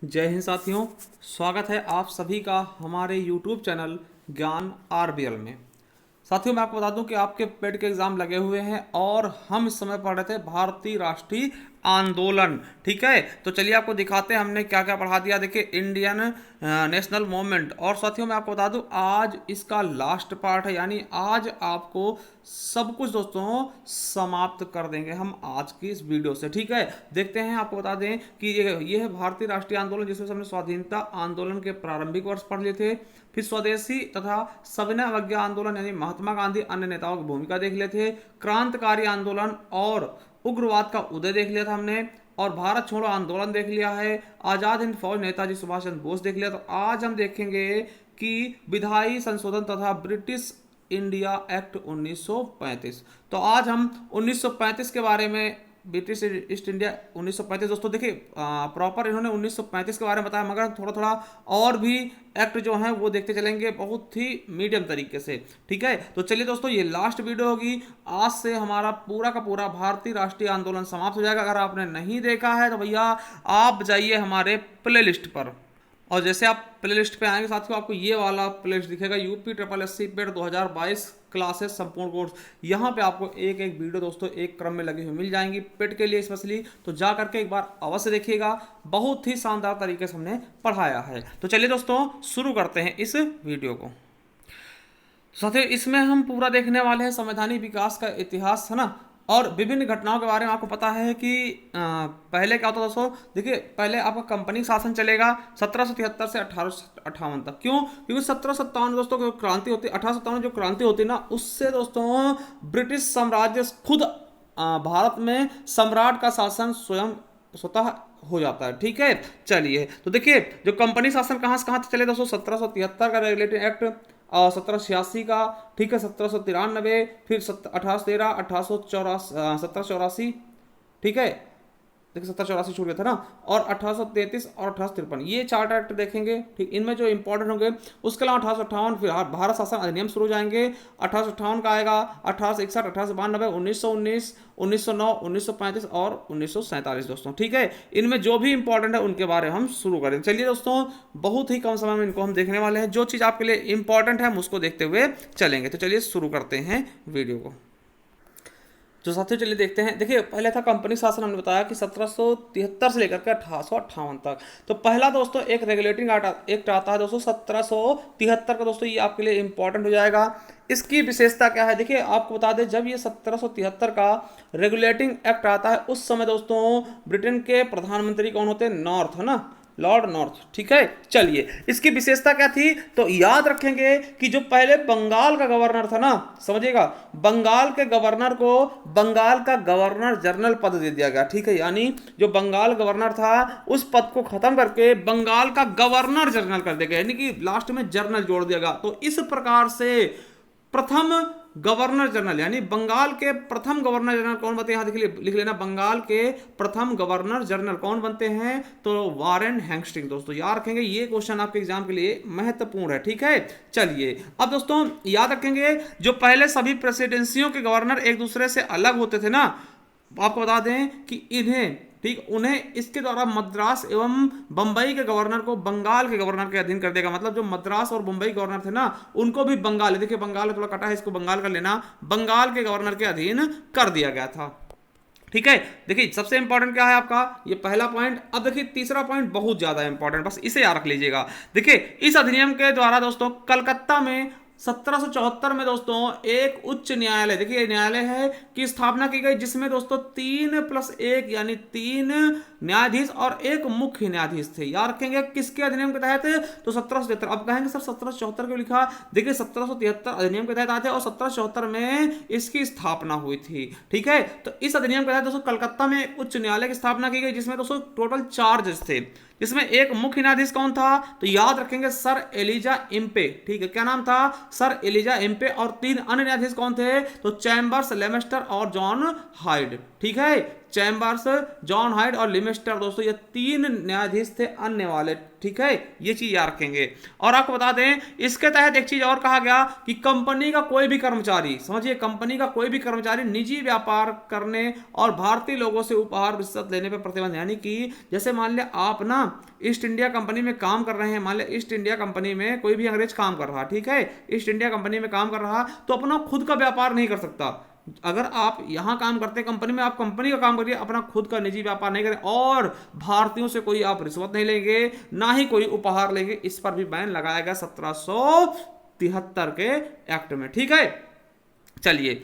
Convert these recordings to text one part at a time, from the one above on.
जय हिंद साथियों। स्वागत है आप सभी का हमारे YouTube चैनल ज्ञान आरबीएल में। साथियों, मैं आपको बता दूं कि आपके पेड के एग्जाम लगे हुए हैं और हम इस समय पढ़ रहे थे भारतीय राष्ट्रीय आंदोलन। ठीक है, तो चलिए आपको दिखाते हैं हमने क्या क्या पढ़ा दिया। देखिए, इंडियन नेशनल मूवमेंट। और साथियों, मैं आपको बता दूं आज इसका लास्ट पार्ट है, यानी आज आपको सब कुछ दोस्तों समाप्त कर देंगे हम आज की इस वीडियो से। ठीक है, देखते हैं। आपको बता दें कि ये है भारतीय राष्ट्रीय आंदोलन, जिसमें हमने स्वाधीनता आंदोलन के प्रारंभिक वर्ष पढ़ लिए थे, फिर स्वदेशी तथा सविनय अवज्ञा आंदोलन यानी महात्मा गांधी अन्य नेताओं की भूमिका देख लिए थे, क्रांतिकारी आंदोलन और उग्रवाद का उदय देख लिया था हमने, और भारत छोड़ो आंदोलन देख लिया है, आजाद हिंद फौज नेताजी सुभाष चंद्र बोस देख लिया। तो आज हम देखेंगे कि विधायी संशोधन तथा ब्रिटिश इंडिया एक्ट 1935। तो आज हम 1935 के बारे में, ब्रिटिश ईस्ट इंडिया 1935। दोस्तों देखिए, प्रॉपर इन्होंने 1935 के बारे में बताया, मगर थोड़ा थोड़ा और भी एक्ट जो हैं वो देखते चलेंगे बहुत ही मीडियम तरीके से। ठीक है, तो चलिए दोस्तों, ये लास्ट वीडियो होगी। आज से हमारा पूरा का पूरा भारतीय राष्ट्रीय आंदोलन समाप्त हो जाएगा। अगर आपने नहीं देखा है तो भैया आप जाइए हमारे प्ले लिस्ट पर, और जैसे आप प्ले लिस्ट पे आएंगे साथियों, आपको ये वाला प्ले लिस्ट दिखेगा, UP triple S C PET 2022 classes संपूर्ण कोर्स। यहाँ पे आपको एक एक वीडियो दोस्तों एक क्रम में लगी हुई मिल जाएंगी पेड के लिए स्पेशली। तो जा करके एक बार अवश्य देखिएगा, बहुत ही शानदार तरीके से हमने पढ़ाया है। तो चलिए दोस्तों शुरू करते हैं इस वीडियो को। साथियों, इसमें हम पूरा देखने वाले हैं संवैधानिक विकास का इतिहास, है ना, और विभिन्न घटनाओं के बारे में। आपको पता है कि पहले क्या होता था दोस्तों। देखिए, पहले आपका कंपनी शासन चलेगा 1773 से 1858 तक। क्यों? क्योंकि 1757 दोस्तों जो क्रांति होती है, 1857 जो क्रांति होती है ना, उससे दोस्तों ब्रिटिश साम्राज्य खुद भारत में सम्राट का शासन स्वतः हो जाता है। ठीक है, चलिए तो देखिए, जो कंपनी शासन कहाँ से कहाँ तक चले दोस्तों, 1773 का रेगुलेटिंग एक्ट, और 1786 का, ठीक है, 1793, फिर 1813, 1784, ठीक है, देखिए 1784 छूट गया था ना, और 1833 और 1853 ये चार्टर एक्ट देखेंगे। ठीक, इनमें जो इंपॉर्टेंट होंगे। उसके अलावा 1858 फिर भारत शासन अधिनियम शुरू हो जाएंगे। 1858 का आएगा, 1861, 1892, 1919, 1909, 1935 और 1947 दोस्तों। ठीक है, इनमें जो भी इंपॉर्टेंट है उनके बारे में हम शुरू करें। चलिए दोस्तों, बहुत ही कम समय में इनको हम देखने वाले हैं। जो चीज़ आपके लिए इंपॉर्टेंट है हम उसको देखते हुए चलेंगे। तो चलिए शुरू करते हैं वीडियो को। तो साथियों चलिए देखते हैं। देखिए, पहले था कंपनी शासन, हमने बताया कि 1773 से लेकर के 1858 तक। तो पहला दोस्तों एक रेगुलेटिंग एक्ट आता है दोस्तों 1773 का। दोस्तों ये आपके लिए इंपॉर्टेंट हो जाएगा। इसकी विशेषता क्या है, देखिए आपको बता दें, जब ये 1773 का रेगुलेटिंग एक्ट आता है उस समय दोस्तों ब्रिटेन के प्रधानमंत्री कौन होते हैं, नॉर्थ, है ना, लॉर्ड नॉर्थ। ठीक है, चलिए इसकी विशेषता क्या थी, तो याद रखेंगे कि जो पहले बंगाल का गवर्नर था ना, समझिएगा, बंगाल के गवर्नर को बंगाल का गवर्नर जनरल पद दे दिया गया। ठीक है, यानी जो बंगाल गवर्नर था उस पद को खत्म करके बंगाल का गवर्नर जनरल कर दिया गया, यानी कि लास्ट में जनरल जोड़ दिया गया। तो इस प्रकार से प्रथम गवर्नर जनरल, यानी बंगाल के प्रथम गवर्नर जनरल कौन बनते हैं, यहां लिख लेना, बंगाल के प्रथम गवर्नर जनरल कौन बनते हैं, तो वारेन हेस्टिंग्स। दोस्तों याद रखेंगे, ये क्वेश्चन आपके एग्जाम के लिए महत्वपूर्ण है। ठीक है, चलिए अब दोस्तों याद रखेंगे, जो पहले सभी प्रेसिडेंसियों के गवर्नर एक दूसरे से अलग होते थे ना, आपको बता दें कि इन्हें, ठीक, उन्हें इसके द्वारा मद्रास एवं बंबई के गवर्नर को बंगाल के गवर्नर के अधीन कर देगा। मतलब जो मद्रास और बंबई गवर्नर थे ना, उनको भी बंगाल, देखिए बंगाल थोड़ा कटा है, इसको बंगाल कर लेना, बंगाल के गवर्नर के अधीन कर दिया गया था। ठीक है, देखिए सबसे इंपॉर्टेंट क्या है आपका, ये पहला पॉइंट। अब देखिए तीसरा पॉइंट बहुत ज्यादा इंपॉर्टेंट, बस इसे याद रख लीजिएगा। देखिए इस अधिनियम के द्वारा दोस्तों कलकत्ता में 1774 में दोस्तों एक उच्च न्यायालय, देखिए न्यायालय है, की स्थापना की गई, जिसमें दोस्तों 3+1 यानी 3 न्यायाधीश और एक मुख्य न्यायाधीश थे। याद रखेंगे किसके अधिनियम के तहत, तो 1773। अब कहेंगे सर 1774 क्यों लिखा, देखिए 1773 अधिनियम के तहत आए थे और 1774 में इसकी स्थापना हुई थी। ठीक है, तो इस अधिनियम के तहत दोस्तों कलकत्ता में उच्च न्यायालय की स्थापना की गई, जिसमें दोस्तों टोटल 4 जज थे, जिसमें एक मुख्य न्यायाधीश कौन था, तो याद रखेंगे सर एलिजा इम्पे। ठीक है, क्या नाम था, सर एलिजा इम्पे। और 3 अन्य न्यायाधीश कौन थे, तो चैम्बर्स, लेमेस्टर और जॉन हाइड। ठीक है, चैम्बर्स, जॉन हाइड और लिमिस्टर दोस्तों, ये 3 न्यायाधीश थे अन्य वाले। ठीक है, ये चीज याद रखेंगे। और आपको बता दें इसके तहत एक चीज और कहा गया कि कंपनी का कोई भी कर्मचारी, समझिए, कंपनी का कोई भी कर्मचारी निजी व्यापार करने और भारतीय लोगों से उपहार रिश्वत लेने पर प्रतिबंध। यानी कि जैसे मान लिया आप ना ईस्ट इंडिया कंपनी में काम कर रहे हैं, मान लिया ईस्ट इंडिया कंपनी में कोई भी अंग्रेज काम कर रहा, ठीक है, ईस्ट इंडिया कंपनी में काम कर रहा, तो अपना खुद का व्यापार नहीं कर सकता। अगर आप यहां काम करते हैं कंपनी में, आप कंपनी का काम करिए, अपना खुद का निजी व्यापार नहीं करें, और भारतीयों से कोई आप रिश्वत नहीं लेंगे, ना ही कोई उपहार लेंगे। इस पर भी बैन लगाया गया 1773 के एक्ट में। ठीक है, चलिए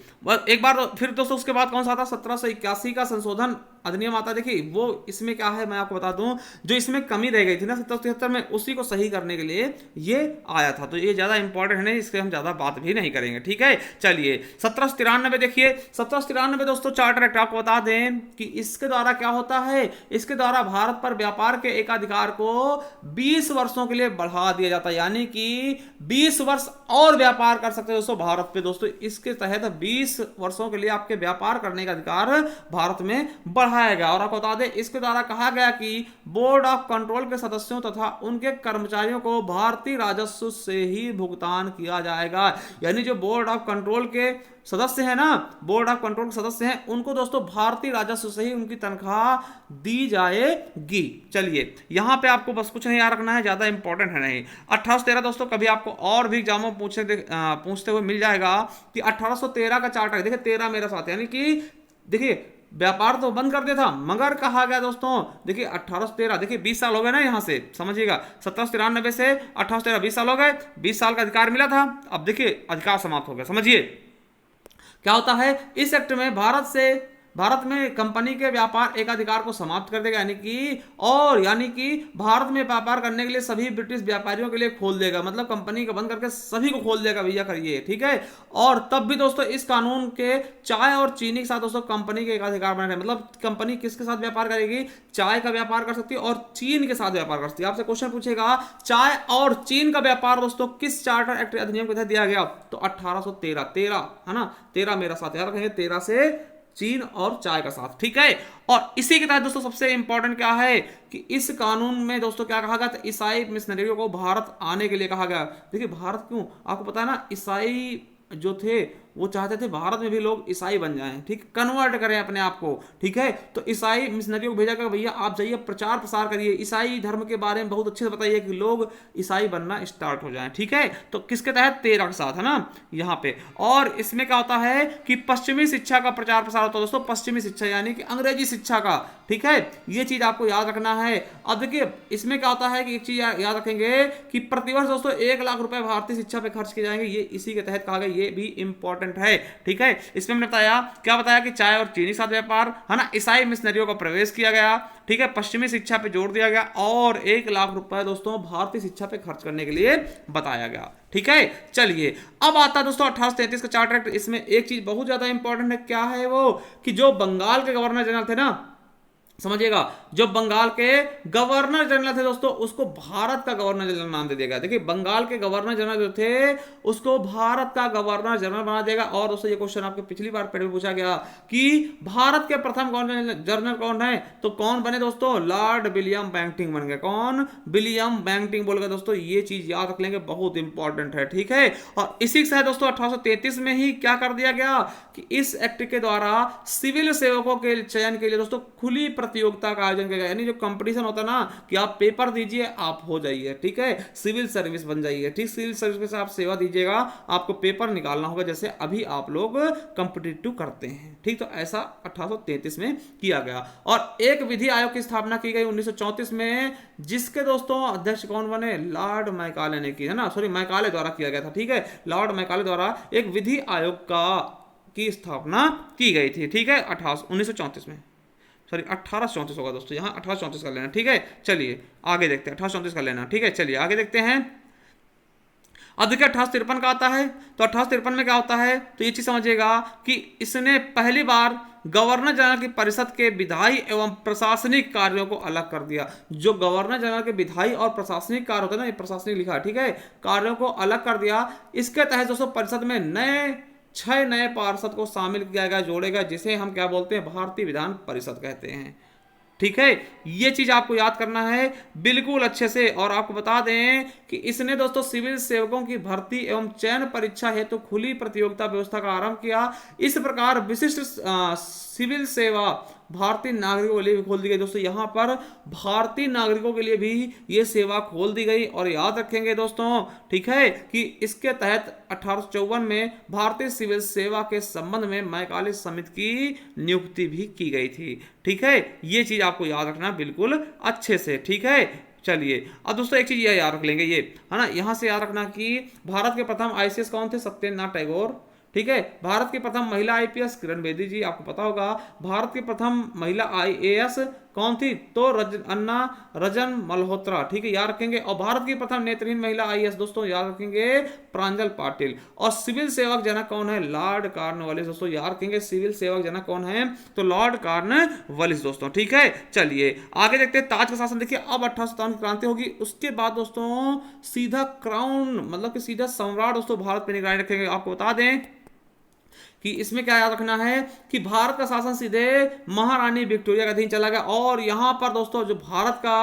एक बार फिर दोस्तों उसके बाद कौन सा था, 1781 का संशोधन अधिनियम आता है। देखिए वो इसमें क्या है मैं आपको बता दूं, जो इसमें कमी रह गई थी ना 1773 में, उसी को सही करने के लिए ये आया था। तो ये ज्यादा इंपॉर्टेंट है नहीं, इसके हम ज्यादा बात भी नहीं करेंगे। ठीक है, चलिए 1793 देखिए, 1793 दोस्तों चार्टर एक्ट, आपको बता दें कि इसके द्वारा क्या होता है, इसके द्वारा भारत पर व्यापार के एकाधिकार को 20 वर्षों के लिए बढ़ा दिया जाता है। यानी कि 20 वर्ष और व्यापार कर सकते हैं दोस्तों भारत पे। दोस्तों इसके तहत 20 वर्षों के लिए आपके व्यापार करने का अधिकार भारत में बढ़ाया गया। और आपको बता दें इसके द्वारा कहा गया कि बोर्ड ऑफ कंट्रोल के सदस्यों तथा उनके कर्मचारियों को भारतीय राजस्व से ही भुगतान किया जाएगा। यानी जो बोर्ड ऑफ कंट्रोल के सदस्य हैं ना, बोर्ड ऑफ कंट्रोल के सदस्य हैं, उनको दोस्तों भारतीय राजस्व से ही उनकी तनख्वाह दी जाएगी। चलिए यहां पे आपको बस कुछ नहीं याद रखना है, ज्यादा इंपॉर्टेंट है नहीं। 1813 दोस्तों कभी आपको और भी एग्जामों पूछते हुए मिल जाएगा कि 1813 का चार्टर, देखिए 13 मेरा साथ, यानी कि देखिए व्यापार तो बंद कर दिया था, मगर कहा गया दोस्तों, देखिए 1813, देखिए 20 साल हो गए ना यहां से, समझिएगा 1793 से 1813 20 साल हो गए, 20 साल का अधिकार मिला था, अब देखिए अधिकार समाप्त हो गया। समझिए क्या होता है इस एक्ट में, भारत में कंपनी के व्यापार एकाधिकार को समाप्त कर देगा, यानी कि भारत में व्यापार करने के लिए सभी ब्रिटिश व्यापारियों के लिए खोल देगा, मतलब कंपनी को बंद करके सभी को खोल देगा, भैया करिए। ठीक है, और तब भी दोस्तों इस कानून के चाय और चीनी के साथ दोस्तों कंपनी के एकाधिकार बने रहे, मतलब कंपनी किसके साथ व्यापार करेगी, चाय का व्यापार कर सकती है और चीन के साथ व्यापार कर सकती है। आपसे क्वेश्चन पूछेगा चाय और चीन का व्यापार दोस्तों किस चार्टर एक्ट अधिनियम के तहत दिया गया, तो 1813 है ना, 13 मेरा साथ याद रखेंगे, 13 से चीन और चाय का साथ। ठीक है, और इसी के तहत दोस्तों सबसे इंपॉर्टेंट क्या है कि इस कानून में दोस्तों क्या कहा गया था, ईसाई मिशनरियों को भारत आने के लिए कहा गया। देखिए भारत क्यों, आपको पता है ना, ईसाई जो थे वो चाहते थे भारत में भी लोग ईसाई बन जाएं, ठीक, कन्वर्ट करें अपने आप को। ठीक है, तो ईसाई मिशनरियों को भेजा कर भैया आप जाइए प्रचार प्रसार करिए, ईसाई धर्म के बारे में बहुत अच्छे से बताइए कि लोग ईसाई बनना स्टार्ट हो जाएं। ठीक है, तो किसके तहत, 13 के साथ है ना यहाँ पे। और इसमें क्या होता है कि पश्चिमी शिक्षा का प्रचार प्रसार होता है दोस्तों, पश्चिमी शिक्षा यानी कि अंग्रेजी शिक्षा का। ठीक है, ये चीज आपको याद रखना है। अब देखिए इसमें क्या होता है कि एक चीज याद रखेंगे कि प्रतिवर्ष दोस्तों 1 लाख रुपए भारतीय शिक्षा पे खर्च किए जाएंगे, ये इसी के तहत कहा गया, ये भी इंपॉर्टेंट है। ठीक है, इसमें हमने बताया कि चाय और चीनी के साथ व्यापार है ना, ईसाई मिशनरियों का प्रवेश किया गया। ठीक है, पश्चिमी शिक्षा पे जोर दिया गया और 1 लाख रुपए दोस्तों भारतीय शिक्षा पे खर्च करने के लिए बताया गया। ठीक है, चलिए अब आता है दोस्तों 1833 का चार्टर एक्ट। इसमें एक चीज बहुत ज्यादा इंपॉर्टेंट है, क्या है वो, कि जो बंगाल के गवर्नर जनरल थे ना, समझिएगा, जो बंगाल के गवर्नर जनरल थे दोस्तों उसको भारत का गवर्नर जनरल नाम दे देगा। देखिए बंगाल के गवर्नर जनरल जो थे उसको भारत का गवर्नर जनरल बना देगा। और दोस्तों ये क्वेश्चन आपके पिछली बार पेपर में पूछा गया कि भारत के प्रथम गवर्नर जनरल कौन है, तो कौन बने दोस्तों, लॉर्ड विलियम बेंटिंक बन गए। कौन, विलियम बेंटिंक बोल गए दोस्तों, ये चीज याद रख लेंगे, बहुत इंपॉर्टेंट है। ठीक है, और इसी से दोस्तों 1833 में ही क्या कर दिया गया कि इस एक्ट के द्वारा सिविल सेवकों के चयन के लिए दोस्तों खुली प्रतियोगिता का आयोजन किया गया। यानी जो कंपटीशन होता ना कि आप पेपर दीजिए आप हो जाइए, ठीक है, सिविल सर्विस बन जाइए। ठीक, सिविल सर्विस में आप सेवा दीजिएगा, आपको पेपर निकालना होगा जैसे अभी आप लोग कंपिटिटिव करते हैं। ठीक, तो ऐसा 1833 में किया गया। और एक विधि आयोग की स्थापना की गई 1934 में, जिसके दोस्तों अध्यक्ष कौन बने, लॉर्ड मैकाले ने की, है ना, सॉरी मैकाले द्वारा किया गया था। ठीक है, लॉर्ड मैकाले द्वारा एक विधि आयोग की स्थापना की गई थी। ठीक है, 1934 में, सॉरी 1834 होगा दोस्तों, यहाँ 1834 कर लेना। ठीक है, चलिए आगे देखते हैं, 1834 कर लेना। ठीक है, चलिए आगे देखते हैं। अब देखिए 1853 का आता है, तो 1853 में क्या होता है, तो ये चीज समझिएगा कि इसने पहली बार गवर्नर जनरल की परिषद के विधायी एवं प्रशासनिक कार्यों को अलग कर दिया। जो गवर्नर जनरल के विधायी और प्रशासनिक कार्य होते हैं ना, ये प्रशासनिक लिखा है, ठीक है, कार्यों को अलग कर दिया। इसके तहत दोस्तों परिषद में नए 6 नए पार्षद को शामिल किया गया, जोड़े गए, जिसे हम क्या बोलते हैं, भारतीय विधान परिषद कहते हैं। ठीक है, ये चीज आपको याद करना है बिल्कुल अच्छे से। और आपको बता दें कि इसने दोस्तों सिविल सेवकों की भर्ती एवं चयन परीक्षा हेतु खुली प्रतियोगिता व्यवस्था का आरंभ किया। इस प्रकार विशिष्ट सिविल सेवा भारतीय नागरिकों के लिए भी खोल दी गई। दोस्तों यहां पर भारतीय नागरिकों के लिए भी ये सेवा खोल दी गई। और याद रखेंगे दोस्तों, ठीक है, कि इसके तहत 1854 में भारतीय सिविल सेवा के संबंध में मैकाले समिति की नियुक्ति भी की गई थी। ठीक है, ये चीज आपको याद रखना बिल्कुल अच्छे से। ठीक है, चलिए अब दोस्तों एक चीज ये याद रख लेंगे, ये है ना, यहां से याद रखना कि भारत के प्रथम आईसीएस कौन थे, सत्येंद्रनाथ टैगोर। ठीक है, भारत की प्रथम महिला आईपीएस किरण बेदी जी, आपको पता होगा। भारत की प्रथम महिला आईएएस कौन थी, तो अन्ना रजन मल्होत्रा। ठीक है, याद रखेंगे। और भारत की प्रथम नेत्रहीन महिला आईएएस दोस्तों याद रखेंगे, प्रांजल पाटिल। और सिविल सेवक जनक कौन है, लॉर्ड कॉर्नवालिस। दोस्तों याद रखेंगे सिविल सेवक जनक कौन है, तो लॉर्ड कॉर्नवालिस दोस्तों। ठीक है, चलिए आगे देखते हैं। ताज का शासन देखिए, अब 1857 की क्रांति होगी, उसके बाद दोस्तों सीधा क्राउन मतलब कि सीधा सम्राट दोस्तों भारत पर निगरानी रखेंगे। आपको बता दें कि इसमें क्या याद रखना है कि भारत का शासन सीधे महारानी विक्टोरिया के अधीन चला गया। और यहां पर दोस्तों जो भारत का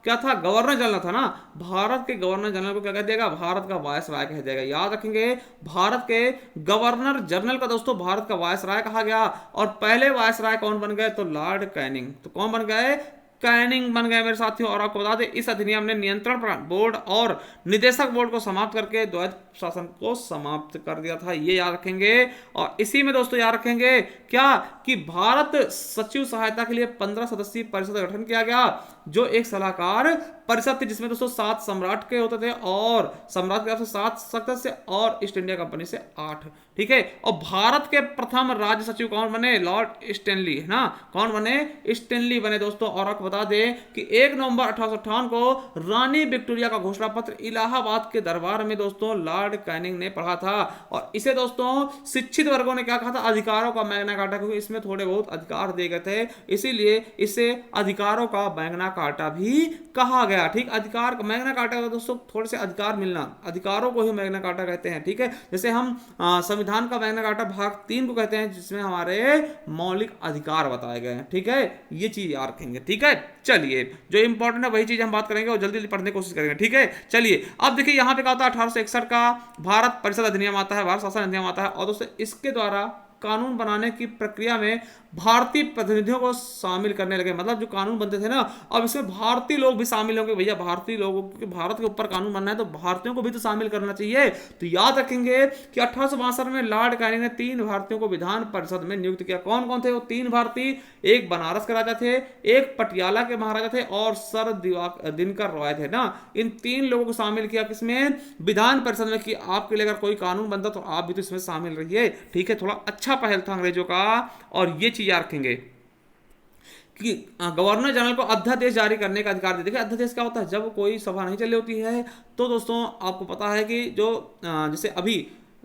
क्या था, गवर्नर जनरल था ना, भारत के गवर्नर जनरल को क्या कह दिया, भारत का वायसराय कह दिया। याद रखेंगे, भारत के गवर्नर जनरल का दोस्तों भारत का वायसराय कहा गया। और पहले वायसराय कौन बन गए, तो लॉर्ड कैनिंग। तो कौन बन गए, कैनिंग बन गए मेरे साथियों। और आपको बता दें इस अधिनियम ने नियंत्रण बोर्ड और निदेशक बोर्ड को समाप्त करके द्वैध शासन को समाप्त कर दिया था, ये याद रखेंगे। और इसी में दोस्तों याद रखेंगे क्या, कि भारत सचिव सहायता के लिए 15 सदस्यीय परिषद का गठन किया गया, जो एक सलाहकार परिषद थी, जिसमें दोस्तों 7 सम्राट के होते थे और सम्राट के 7 सदस्य और ईस्ट इंडिया कंपनी से 8। ठीक है, और भारत के प्रथम राज्य सचिव कौन बने, लॉर्ड स्टैनली, है ना, कौन बने, स्टैनली बने दोस्तों। और आपको बता दें कि 1 नवंबर 1858 को रानी विक्टोरिया का घोषणा पत्र इलाहाबाद के दरबार में दोस्तों लॉर्ड कैनिंग ने पढ़ा था। और इसे दोस्तों शिक्षित वर्गों ने क्या कहा था, अधिकारों का मैग्ना कार्टा, क्योंकि इसमें थोड़े बहुत अधिकार दिए गए थे, इसीलिए इसे अधिकारों का मैग्ना कार्टा भी कहा गया। ठीक, अधिकार मैग्ना कार्टा का दोस्तों थोड़े से अधिकार मिलना, अधिकारों को ही मैग्ना कार्टा कहते हैं। ठीक है, जैसे हम संविधान का मैग्ना कार्टा भाग 3 को कहते हैं, जिसमें हमारे मौलिक अधिकार बताए गए हैं। ठीक है, ये चीज याद रखेंगे। ठीक है, चलिए जो इंपॉर्टेंट है वही चीज हम बात करेंगे और जल्दी जल्दी पढ़ने की कोशिश करेंगे। ठीक है, चलिए अब देखिए यहाँ पे क्या होता है, 1861 का भारत परिषद अधिनियम आता है, भारत शासन अधिनियम आता है। और दोस्तों इसके द्वारा कानून बनाने की प्रक्रिया में भारतीय प्रतिनिधियों को शामिल करने लगे। मतलब जो कानून बनते थे ना, अब इसमें भारतीय लोग भी शामिल होंगे। भैया भारतीय लोगों के, भारत के ऊपर कानून बनना है तो भारतीयों को भी तो शामिल करना चाहिए। तो याद रखेंगे कि 1862 में लॉर्ड कैनिंग ने 3 भारतीयों को विधान परिषद में नियुक्त किया। कौन कौन थे वो 3 भारतीय, एक बनारस के राजा थे, एक पटियाला के महाराजा थे और सर दिनकर रॉय थे ना। इन 3 लोगों को शामिल किया किसमें, विधान परिषद में, कि आपके लिए अगर कोई कानून बनता तो आप भी तो इसमें शामिल रहिए। ठीक है, थोड़ा अच्छा पहल था अंग्रेजों का। और ये चीज याद रखेंगे कि गवर्नर जनरल को अध्यादेश जारी करने का अधिकार दे। देखिए अध्यादेश क्या होता है, जब कोई सभा नहीं चली होती है तो दोस्तों आपको पता है कि जो जैसे अभी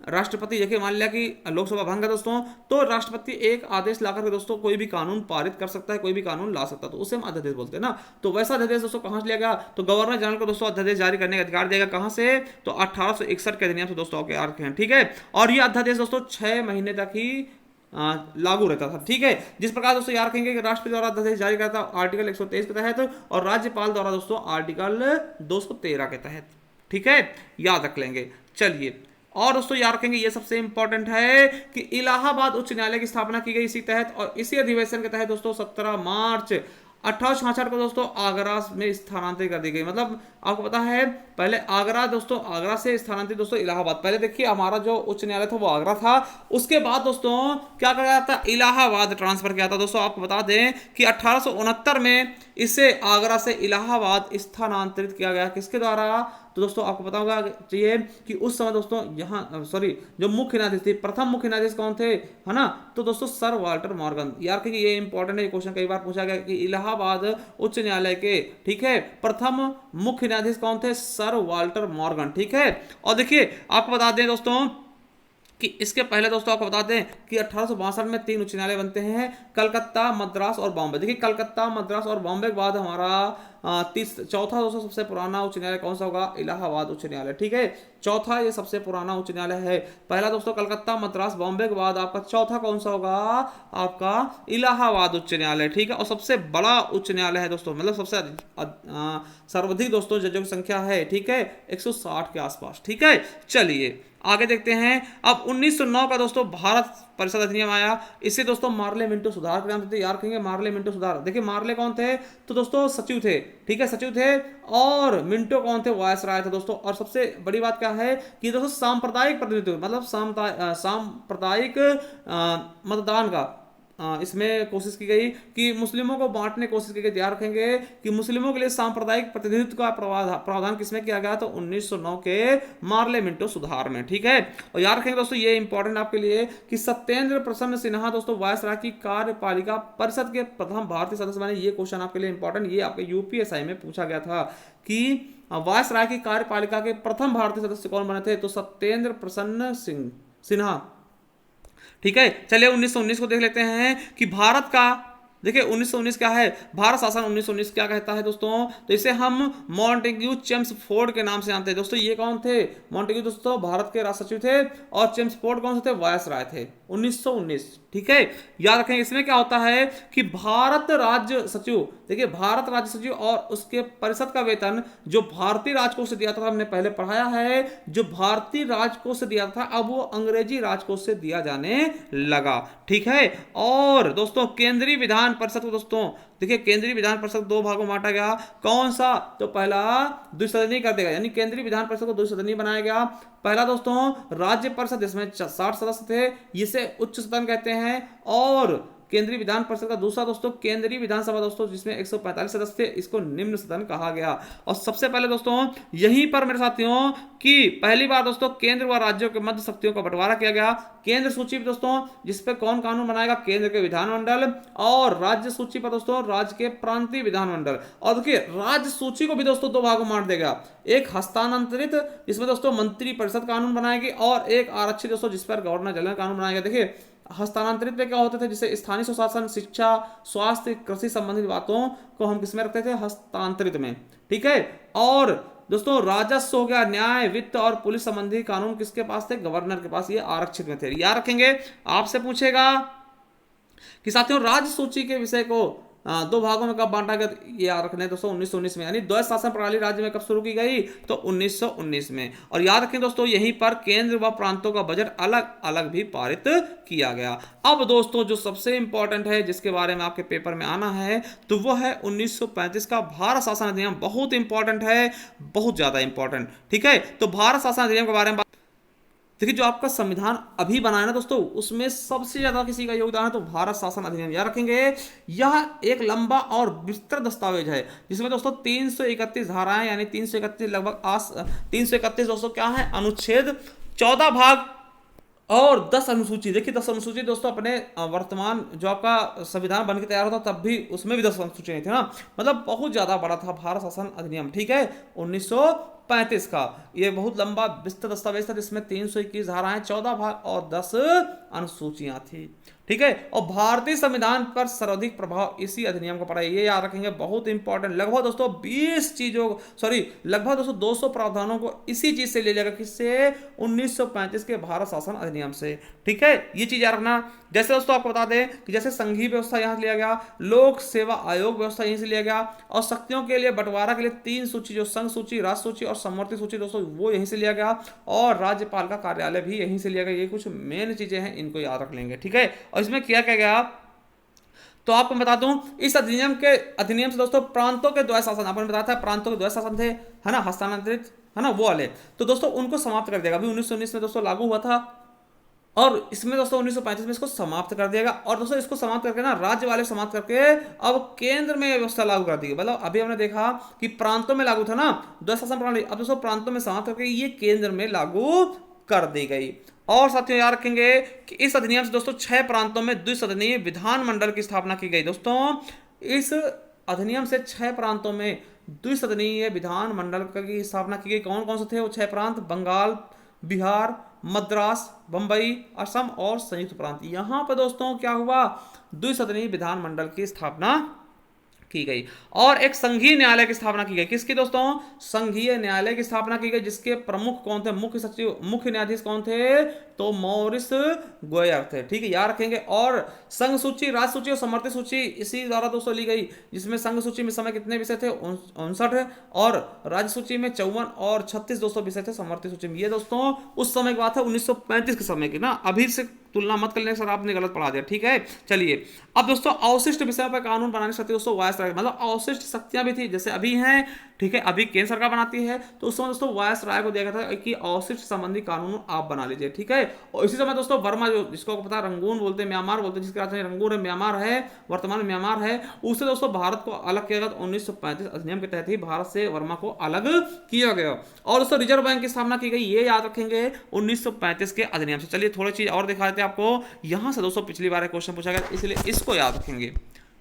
राष्ट्रपति, देखिए मान लिया कि लोकसभा भंग है दोस्तों, तो राष्ट्रपति एक आदेश लाकर के दोस्तों कोई भी कानून पारित कर सकता है, कोई भी कानून ला सकता है, तो उसे हम अध्यादेश बोलते हैं ना। तो वैसा अध्यादेश दोस्तों कहां से लिया गया, तो गवर्नर जनरल को दोस्तों अध्यादेश जारी करने का अधिकार दिया गया। कहां से, तो 1861 के अधिनियम से दोस्तों आपके याद रखें। ठीक है, और ये अध्यादेश दोस्तों 6 महीने तक ही लागू रहता था। ठीक है, जिस प्रकार दोस्तों याद रखेंगे कि राष्ट्रपति द्वारा अध्यादेश जारी करता आर्टिकल 123 के तहत और राज्यपाल द्वारा दोस्तों आर्टिकल 213 के तहत। ठीक है, याद रख लेंगे। चलिए और दोस्तों याद रखेंगे ये सबसे इंपॉर्टेंट है कि इलाहाबाद उच्च न्यायालय की स्थापना की गई इसी तहत। और इसी अधिवेशन के तहत दोस्तों 17 मार्च 1866 को दोस्तों आगरा में स्थानांतरित कर दी गई। मतलब आपको पता है पहले आगरा दोस्तों, आगरा से स्थानांतरित दोस्तों इलाहाबाद। पहले देखिए हमारा जो उच्च न्यायालय था वो आगरा था, उसके बाद दोस्तों क्या किया गया था, इलाहाबाद ट्रांसफर किया था। दोस्तों आपको बता दें कि 1869 में इसे आगरा से इलाहाबाद स्थानांतरित किया गया। किसके द्वारा, तो दोस्तों आपको पता होगा चाहिए कि उस समय दोस्तों यहाँ जो मुख्य न्यायाधीश थे, प्रथम मुख्य न्यायाधीश कौन थे, है ना, तो दोस्तों सर वाल्टर मॉर्गन। यार कि ये इंपॉर्टेंट है, क्वेश्चन कई बार पूछा गया कि इलाहाबाद उच्च न्यायालय के, ठीक है, प्रथम मुख्य न्यायाधीश कौन थे, सर वाल्टर मॉर्गन। ठीक है, और देखिए आपको बता दें दोस्तों कि इसके पहले दोस्तों आपको बता दें कि 1862 में 3 उच्च न्यायालय बनते हैं, कलकत्ता, मद्रास और बॉम्बे। देखिए कलकत्ता, मद्रास और बॉम्बे के बाद हमारा चौथा दोस्तों सबसे पुराना उच्च न्यायालय कौन सा होगा? इलाहाबाद उच्च न्यायालय। ठीक है, चौथा ये सबसे पुराना उच्च न्यायालय है। पहला दोस्तों कलकत्ता, मद्रास, बॉम्बे के बाद आपका चौथा कौन सा होगा? आपका इलाहाबाद उच्च न्यायालय। ठीक है, और सबसे बड़ा उच्च न्यायालय है दोस्तों, मतलब सबसे सर्वाधिक दोस्तों जजों की संख्या है। ठीक है, 160 के आसपास। ठीक है, चलिए आगे देखते हैं। अब 1909 का दोस्तों भारत परिषद अधिनियम आया। इससे दोस्तों मार्ले मिंटो सुधार के नाम से थे, याद रखेंगे मार्ले मिंटो सुधार। देखिए मार्ले कौन थे? तो दोस्तों सचिव थे। ठीक है, सचिव थे। और मिंटो कौन थे? वायसराय थे दोस्तों। और सबसे बड़ी बात क्या है कि दोस्तों सांप्रदायिक प्रतिनिधित्व, मतलब सांप्रदायिक मतदान का इसमें कोशिश की गई कि मुस्लिमों को बांटने की कोशिश की गई। ध्यान रखेंगे कि मुस्लिमों के लिए सांप्रदायिक प्रतिनिधित्व का प्रावधान किसमें किया गया? तो 1909 के मार्ले मिंटो सुधार में। ठीक है, और याद रखेंगे दोस्तों ये इंपॉर्टेंट आपके लिए कि सत्येंद्र प्रसन्न सिन्हा दोस्तों वायसराय की कार्यपालिका परिषद के प्रथम भारतीय सदस्य बने। ये क्वेश्चन आपके लिए इंपॉर्टेंट, ये आपके यूपीएसआई में पूछा गया था कि वायसराय की कार्यपालिका के प्रथम भारतीय सदस्य कौन बने थे? तो सत्येंद्र प्रसन्न सिन्हा। ठीक है, चलिए 1919 को देख लेते हैं कि भारत का, देखिए 1919 क्या है? भारत शासन 1919 क्या कहता है दोस्तों? तो इसे हम मॉन्टेग्यू चेम्सफोर्ड के नाम से जानते हैं दोस्तों। ये कौन थे? मॉन्टेग्यू दोस्तों भारत के राष्ट्र सचिव थे, और चेम्सफोर्ड कौन से थे? वायसराय थे। 1919। ठीक है, याद रखें इसमें क्या होता है कि भारत राज्य सचिव, देखिए भारत राज्य सचिव और उसके परिषद का वेतन जो भारतीय राजकोष से दिया था, हमने पहले पढ़ाया है, जो भारतीय राजकोष से दिया था अब वो अंग्रेजी राजकोष से दिया जाने लगा। ठीक है, और दोस्तों केंद्रीय विधान परिषद को दोस्तों, देखिए केंद्रीय विधान परिषद दो भागों में बांटा गया। कौन सा? तो पहला द्विसदनीय कर देगा, यानी केंद्रीय विधान परिषद को द्विसदनीय बनाया गया। पहला दोस्तों राज्य परिषद, जिसमें 60 सदस्य थे, इसे उच्च सदन कहते हैं। और केंद्रीय विधान परिषद का दूसरा दोस्तों केंद्रीय विधानसभा दोस्तों, जिसमें 145 सदस्य थे, इसको निम्न सदन कहा गया। और सबसे पहले दोस्तों यहीं पर मेरे साथियों कि पहली बार दोस्तों केंद्र व राज्यों के मध्य शक्तियों का बंटवारा किया गया। केंद्र सूची पर दोस्तों जिस पे कौन कानून बनाएगा? केंद्र के विधानमंडल। और राज्य सूची पर दोस्तों राज्य के प्रांतीय विधानमंडल। और देखिए राज्य सूची को भी दोस्तों दो भागों में बांट देगा, एक हस्तांतरित जिसमें दोस्तों मंत्री परिषद कानून बनाएगी, और एक आरक्षित दोस्तों जिस पर गवर्नर जनरल कानून बनाएगा। देखिए हस्तांतरित में क्या होते थे? जैसे स्थानीय स्वशासन, शिक्षा, स्वास्थ्य, कृषि संबंधित बातों को हम किसमें रखते थे? हस्तांतरित में। ठीक है, और दोस्तों राजस्व हो गया, न्याय, वित्त और पुलिस संबंधी कानून किसके पास थे? गवर्नर के पास। ये आरक्षित में थे। याद रखेंगे, आपसे पूछेगा कि साथियों राज्य सूची के विषय को दो भागों में कब बांटा गया? ये याद रखना है दोस्तों 1919 में, यानी द्वैत शासन प्रणाली राज्य में कब शुरू की गई? तो 1919 में। और याद रखें दोस्तों यहीं पर केंद्र व प्रांतों का बजट अलग अलग भी पारित किया गया। अब दोस्तों जो सबसे इंपॉर्टेंट है, जिसके बारे में आपके पेपर में आना है, तो वो है 1935 का भारत शासन अधिनियम। बहुत इंपॉर्टेंट है, बहुत ज्यादा इंपॉर्टेंट। ठीक है, तो भारत शासन अधिनियम के बारे में देखिए, जो आपका संविधान अभी बना है ना दोस्तों, उसमें सबसे ज्यादा किसी का योगदान है तो भारत शासन अधिनियम। याद रखेंगे यह एक लंबा और विस्तृत दस्तावेज है, जिसमें दोस्तों 331 धाराएं, यानी 331 लगभग 331 दोस्तों क्या है? अनुच्छेद, 14 भाग और 10 अनुसूची। देखिए 10 अनुसूची दोस्तों अपने वर्तमान जो आपका संविधान बन के तैयार होता तब भी उसमें भी 10 अनुसूची नहीं थी ना, मतलब बहुत ज्यादा बड़ा था भारत शासन अधिनियम। ठीक है, 1935 का ये बहुत लंबा विस्तृत दस्तावेज था, जिसमें 321 धाराएं, 14 भाग और 10 अनुसूचियां थी। ठीक है, और भारतीय संविधान पर सर्वाधिक प्रभाव इसी अधिनियम का पड़ा है। ये याद रखेंगे, बहुत इंपॉर्टेंट। लगभग दोस्तों 20 चीजों, लगभग दोस्तों 200 प्रावधानों को इसी चीज से ले लिया गया। किससे? 1935 के भारत शासन अधिनियम से। ठीक है, ये चीज याद रखना। जैसे दोस्तों आपको बता दें कि जैसे संघीय व्यवस्था यहां से लिया गया, लोक सेवा आयोग व्यवस्था यहीं से लिया गया, और शक्तियों के लिए बंटवारा के लिए 3 सूची, जो संघ सूची, राष्ट्र सूची और समवर्ती सूची दोस्तों, वो यहीं से लिया गया, और राज्यपाल का कार्यालय भी यहीं से लिया गया। ये कुछ मेन चीजें हैं, इनको याद रख लेंगे। ठीक है, और इसमें किया क्या गया तो आपको बता दूं, इस अधिनियम से दोस्तों प्रांतों के द्वैत शासन, आपने बताया था प्रांतों के द्वैत शासन थे, है ना, हस्तांतरित, है ना, वो वाले, तो दोस्तों उनको समाप्त कर देगा। अभी 1919 में दोस्तों लागू हुआ था, और इसमें दोस्तों 1935 में इसको समाप्त कर दिएगा। और दोस्तों इसको समाप्त करके ना, राज्य वाले समाप्त करके अब केंद्र में व्यवस्था लागू कर दी। मतलब अभी हमने देखा कि प्रांतों में लागू था ना द्वैत शासन प्रणाली, अब दोस्तों प्रांतों में समाप्त करके ये केंद्र में लागू कर दी गई। और साथियों याद रखेंगे कि इस अधिनियम से दोस्तों 6 प्रांतों में द्विसदनीय विधानमंडल की स्थापना की गई। दोस्तों इस अधिनियम से 6 प्रांतों में द्विसदनीय विधानमंडल की स्थापना की गई। कौन कौन से थे वो 6 प्रांत? बंगाल, बिहार, मद्रास, बंबई, असम और संयुक्त प्रांत। यहां पर दोस्तों क्या हुआ, द्विसदनीय विधानमंडल की स्थापना की गई और एक संघीय न्यायालय की स्थापना की गई। किसकी दोस्तों, संघीय न्यायालय की स्थापना की गई, जिसके प्रमुख कौन थे, मुख्य सचिव, मुख्य न्यायाधीश कौन थे, तो मॉरिस गोयर थे। ठीक है, याद रखेंगे। और संघ सूची, राज्य सूची और समर्थित सूची इसी द्वारा दोस्तों ली गई, जिसमें संघ सूची में समय कितने विषय थे, 59 और राज्य सूची में 54 और 36 दोस्तों विषय थे समर्थित सूची में। ये दोस्तों उस समय की बात है, 1935 के समय की ना, अभी से तुलना मत कर लेना सर आपने गलत पढ़ा दिया। ठीक है, चलिए अब दोस्तों अवशिष्ट विषयों पर कानून बनाने से दोस्तों वायसराय, मतलब अवशिष्ट शक्तियां भी थी, जैसे अभी हैं। ठीक है, अभी केंद्र सरकार बनाती है, तो उस समय दोस्तों वायसराय को दिया गया था कि अवशिष्ट संबंधी कानून आप बना लीजिए। ठीक है, और इसी समय दोस्तों वर्मा, जो जिसको पता रंगून बोलते हैं, म्यांमार बोलते हैं, जिसकी राजधानी रंगून है, म्यांमार है, वर्तमान में म्यांमार है, उससे दोस्तों भारत को अलग किया गया। 1935 अधिनियम के तहत ही भारत से वर्मा को अलग किया गया। और दोस्तों रिजर्व बैंक की स्थापना की गई, ये याद रखेंगे, 1935 के अधिनियम से। चलिए थोड़ी चीज और दिखा देते हैं आपको। यहां से दोस्तों पिछली बार क्वेश्चन पूछा गया, इसलिए इसको याद रखेंगे।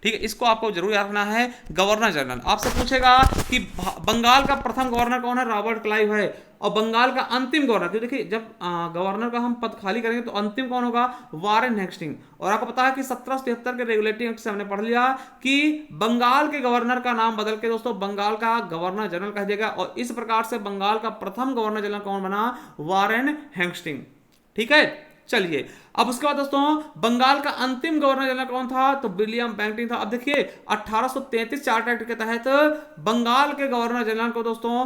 ठीक है, इसको आपको जरूर याद रखना है। गवर्नर जनरल आपसे पूछेगा कि बंगाल का प्रथम गवर्नर कौन है, रॉबर्ट क्लाइव है। और बंगाल का अंतिम गवर्नर, क्योंकि देखिए जब गवर्नर का हम पद खाली करेंगे तो अंतिम कौन होगा, वारेन हेस्टिंग। और आपको पता है कि 1773 के रेगुलेटिंग एक्ट से हमने पढ़ लिया कि बंगाल के गवर्नर का नाम बदल के दोस्तों बंगाल का गवर्नर जनरल कह देगा। और इस प्रकार से बंगाल का प्रथम गवर्नर जनरल कौन बना, वारेन हेस्टिंग। ठीक है, चलिए अब उसके बाद दोस्तों बंगाल का अंतिम गवर्नर जनरल कौन था, तो विलियम बेंटिंक था। अब देखिए 1833 चार्टर एक्ट के तहत बंगाल के गवर्नर जनरल को दोस्तों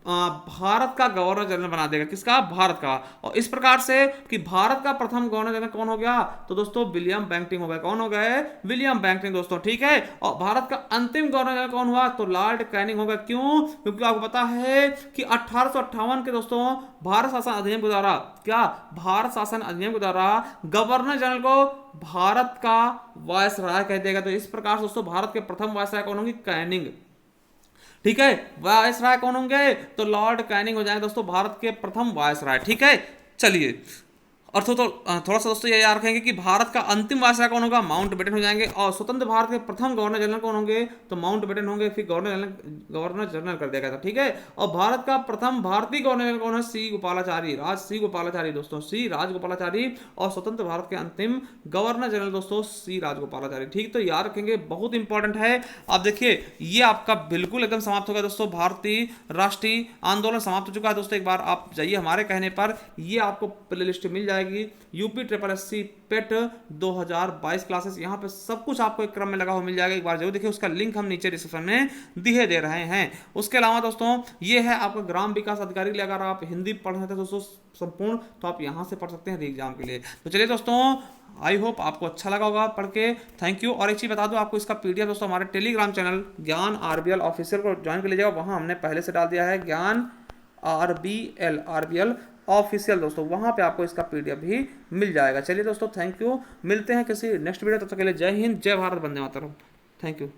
भारत का गवर्नर जनरल बना देगा। किसका, भारत का। और इस प्रकार से कि भारत का प्रथम गवर्नर जनरल कौन हो गया, तो दोस्तों विलियम बेंटिंक हो गया। कौन हो गए, विलियम बेंटिंक दोस्तों। ठीक है, और भारत का अंतिम गवर्नर जनरल कौन हुआ, तो लॉर्ड कैनिंग हो गया। क्यों, क्योंकि आपको पता है कि 1858 के दोस्तों भारत शासन अधिनियम के द्वारा, क्या, भारत शासन अधिनियम के द्वारा गवर्नर जनरल को भारत का वायसराय कह देगा। तो इस प्रकार से दोस्तों भारत के प्रथम वायसराय कौन होंगे, कैनिंग। ठीक है, वायसराय कौन होंगे, तो लॉर्ड कैनिंग हो जाएंगे दोस्तों भारत के प्रथम वायसराय। ठीक है, चलिए और तो थोड़ा सा दोस्तों ये याद रखेंगे कि भारत का अंतिम वायसराय कौन होगा, माउंट बेटन हो जाएंगे। और स्वतंत्र भारत के प्रथम गवर्नर जनरल कौन होंगे, तो माउंट बेटन होंगे। फिर गवर्नर जनरल कर दिया गया था। ठीक है, और भारत का प्रथम भारतीय गवर्नर जनरल कौन है, सी गोपालाचारी, सी गोपालाचारी दोस्तों, सी राजगोपालाचारी। और स्वतंत्र भारत के अंतिम गवर्नर जनरल दोस्तों सी राजगोपालाचारी। ठीक, तो याद रखेंगे, बहुत इंपॉर्टेंट है। आप देखिए ये आपका बिल्कुल एकदम समाप्त हो गया दोस्तों, भारतीय राष्ट्रीय आंदोलन समाप्त हो चुका है दोस्तों। एक बार आप जाइए हमारे कहने पर, ये आपको प्ले लिस्ट मिल जाएगी, यूपी ट्रिपल एससी पेट 2022 क्लासेस, यहाँ पे सब कुछ आपको एक क्रम में लगा हुआ मिल जाएगा। एक बार जरूर देखिए, उसका लिंक हम नीचे डिस्क्रिप्शन में दिए दे रहे हैं। उसके अलावा दोस्तों ये है आपका ग्राम विकास अधिकारी के लिए, अगर आप हिंदी पढ़ रहे थे दोस्तों संपूर्ण, तो आप यहाँ से पढ़ सकते हैं एग्जाम के लिए। तो चलिए दोस्तों, आई होप आपको अच्छा लगा होगा पढ़ के। Thank you. और एक चीज बता दूं आपको, इसका पीडीएफ दोस्तों हमारे टेलीग्राम चैनल ज्ञान आरबीएल ऑफिशियल को ज्वाइन कर लीजिएगा। वहां हमने पहले से डाल दिया है ज्ञान आरबीएल ऑफिशियल दोस्तों, वहां पे आपको इसका पीडीएफ भी मिल जाएगा। चलिए दोस्तों, थैंक यू। मिलते हैं किसी नेक्स्ट वीडियो, तब तक के लिए जय हिंद, जय भारत, वंदे मातरम। Thank you.